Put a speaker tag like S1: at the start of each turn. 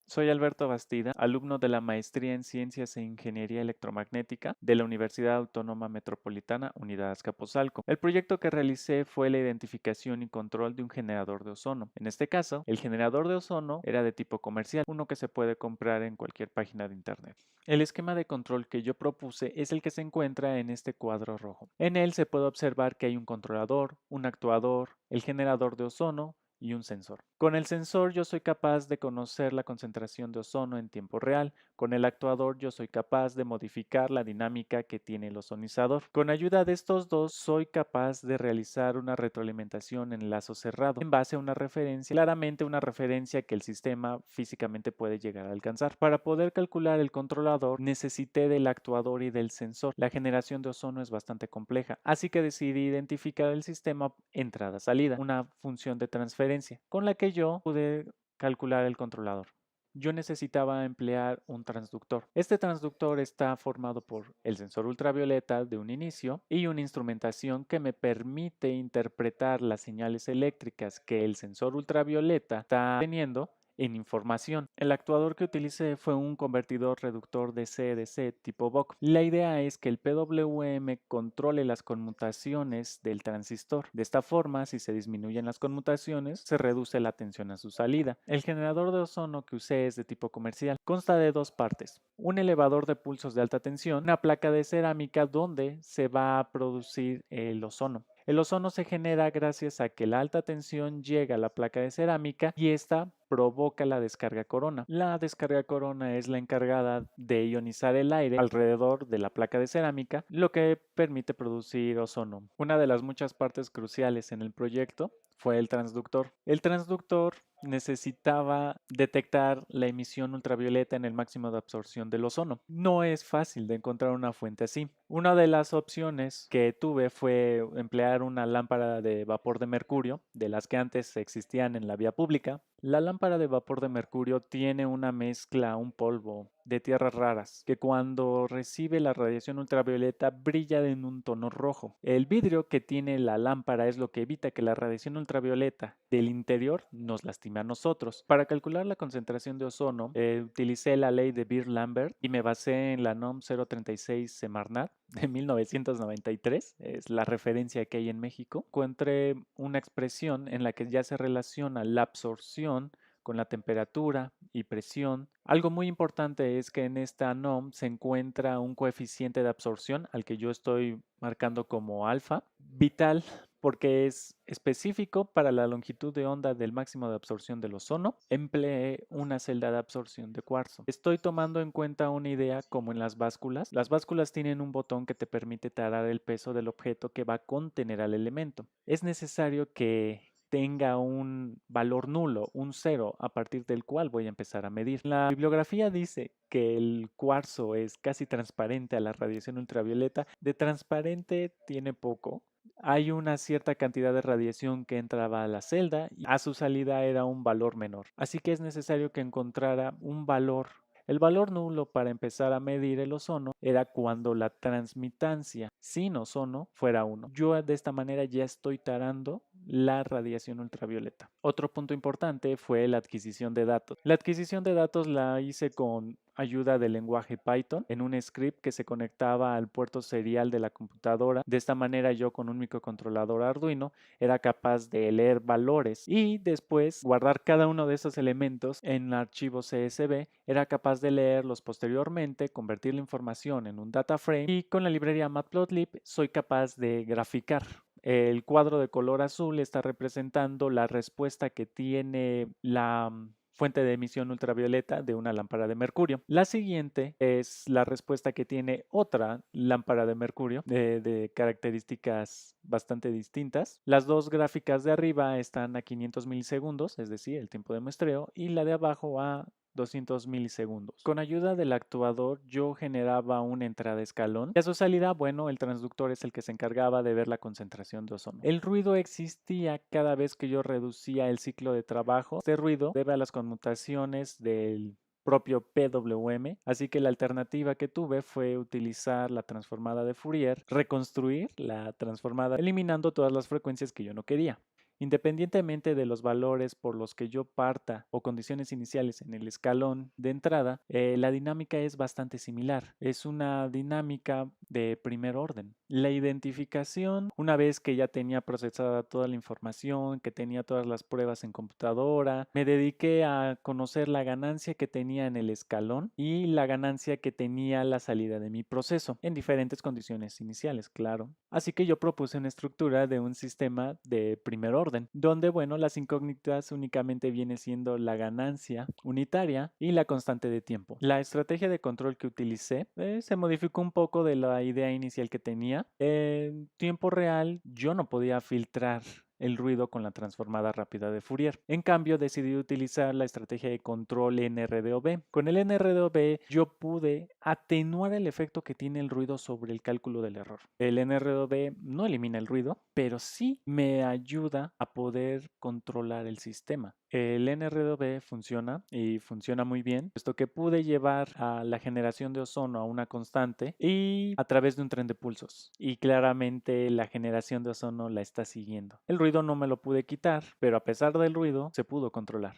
S1: Soy Alberto Bastida, alumno de la Maestría en Ciencias e Ingeniería Electromagnética de la Universidad Autónoma Metropolitana Unidad Azcapotzalco. El proyecto que realicé fue la identificación y control de un generador de ozono. En este caso, el generador de ozono era de tipo comercial, uno que se puede comprar en cualquier página de internet. El esquema de control que yo propuse es el que se encuentra en este cuadro rojo. En él se puede observar que hay un controlador, un actuador, el generador de ozono, y un sensor. Con el sensor yo soy capaz de conocer la concentración de ozono en tiempo real. Con el actuador yo soy capaz de modificar la dinámica que tiene el ozonizador. Con ayuda de estos dos soy capaz de realizar una retroalimentación en lazo cerrado en base a una referencia, claramente una referencia que el sistema físicamente puede llegar a alcanzar. Para poder calcular el controlador necesité del actuador y del sensor. La generación de ozono es bastante compleja, así que decidí identificar el sistema entrada-salida, una función de transferencia con la que yo pude calcular el controlador. Yo necesitaba emplear un transductor. Este transductor está formado por el sensor ultravioleta de un inicio y una instrumentación que me permite interpretar las señales eléctricas que el sensor ultravioleta está teniendo en información. El actuador que utilicé fue un convertidor reductor DC-DC tipo BOC. La idea es que el PWM controle las conmutaciones del transistor. De esta forma, si se disminuyen las conmutaciones, se reduce la tensión a su salida. El generador de ozono que usé es de tipo comercial. Consta de dos partes: un elevador de pulsos de alta tensión, una placa de cerámica donde se va a producir el ozono. El ozono se genera gracias a que la alta tensión llega a la placa de cerámica y esta provoca la descarga corona. La descarga corona es la encargada de ionizar el aire alrededor de la placa de cerámica, lo que permite producir ozono. Una de las muchas partes cruciales en el proyecto fue el transductor. El transductor necesitaba detectar la emisión ultravioleta en el máximo de absorción del ozono. No es fácil de encontrar una fuente así. Una de las opciones que tuve fue emplear una lámpara de vapor de mercurio, de las que antes existían en la vía pública. La lámpara de vapor de mercurio tiene una mezcla, un polvo de tierras raras, que cuando recibe la radiación ultravioleta brilla en un tono rojo. El vidrio que tiene la lámpara es lo que evita que la radiación ultravioleta del interior nos lastime a nosotros. Para calcular la concentración de ozono, utilicé la ley de Beer-Lambert y me basé en la NOM 036 Semarnat de 1993, es la referencia que hay en México. Encontré una expresión en la que ya se relaciona la absorción con la temperatura y presión. Algo muy importante es que en esta NOM se encuentra un coeficiente de absorción al que yo estoy marcando como alfa, vital porque es específico para la longitud de onda del máximo de absorción del ozono. Empleé una celda de absorción de cuarzo. Estoy tomando en cuenta una idea como en las básculas. Las básculas tienen un botón que te permite tarar el peso del objeto que va a contener al elemento. Es necesario que tenga un valor nulo, un cero, a partir del cual voy a empezar a medir. La bibliografía dice que el cuarzo es casi transparente a la radiación ultravioleta. De transparente tiene poco. Hay una cierta cantidad de radiación que entraba a la celda y a su salida era un valor menor. Así que es necesario que encontrara un valor. El valor nulo para empezar a medir el ozono era cuando la transmitancia sin ozono fuera 1. Yo de esta manera ya estoy tarando la radiación ultravioleta. Otro punto importante fue la adquisición de datos. La adquisición de datos la hice con ayuda del lenguaje Python en un script que se conectaba al puerto serial de la computadora. De esta manera yo con un microcontrolador Arduino era capaz de leer valores y después guardar cada uno de esos elementos en archivos CSV. Era capaz de leerlos posteriormente, convertir la información en un data frame y con la librería Matplotlib soy capaz de graficar. El cuadro de color azul está representando la respuesta que tiene la fuente de emisión ultravioleta de una lámpara de mercurio. La siguiente es la respuesta que tiene otra lámpara de mercurio de características bastante distintas. Las dos gráficas de arriba están a 500 milisegundos, es decir, el tiempo de muestreo, y la de abajo a 200 milisegundos. Con ayuda del actuador yo generaba una entrada escalón y a su salida, bueno, el transductor es el que se encargaba de ver la concentración de ozono. El ruido existía cada vez que yo reducía el ciclo de trabajo. Este ruido debe a las conmutaciones del propio PWM, así que la alternativa que tuve fue utilizar la transformada de Fourier, reconstruir la transformada eliminando todas las frecuencias que yo no quería. Independientemente de los valores por los que yo parta o condiciones iniciales en el escalón de entrada, la dinámica es bastante similar. Es una dinámica de primer orden. La identificación, una vez que ya tenía procesada toda la información, que tenía todas las pruebas en computadora, me dediqué a conocer la ganancia que tenía en el escalón y la ganancia que tenía la salida de mi proceso, en diferentes condiciones iniciales, claro. Así que yo propuse una estructura de un sistema de primer orden, donde, bueno, las incógnitas únicamente viene siendo la ganancia unitaria y la constante de tiempo. La estrategia de control que utilicé se modificó un poco de la idea inicial que tenía. En tiempo real yo no podía filtrar el ruido con la transformada rápida de Fourier. En cambio, decidí utilizar la estrategia de control NRDOB. Con el NRDOB yo pude atenuar el efecto que tiene el ruido sobre el cálculo del error. El NRDOB no elimina el ruido, pero sí me ayuda a poder controlar el sistema. El NRDOB funciona y funciona muy bien, puesto que pude llevar a la generación de ozono a una constante y a través de un tren de pulsos. Y claramente la generación de ozono la está siguiendo. El ruido no me lo pude quitar, pero a pesar del ruido se pudo controlar.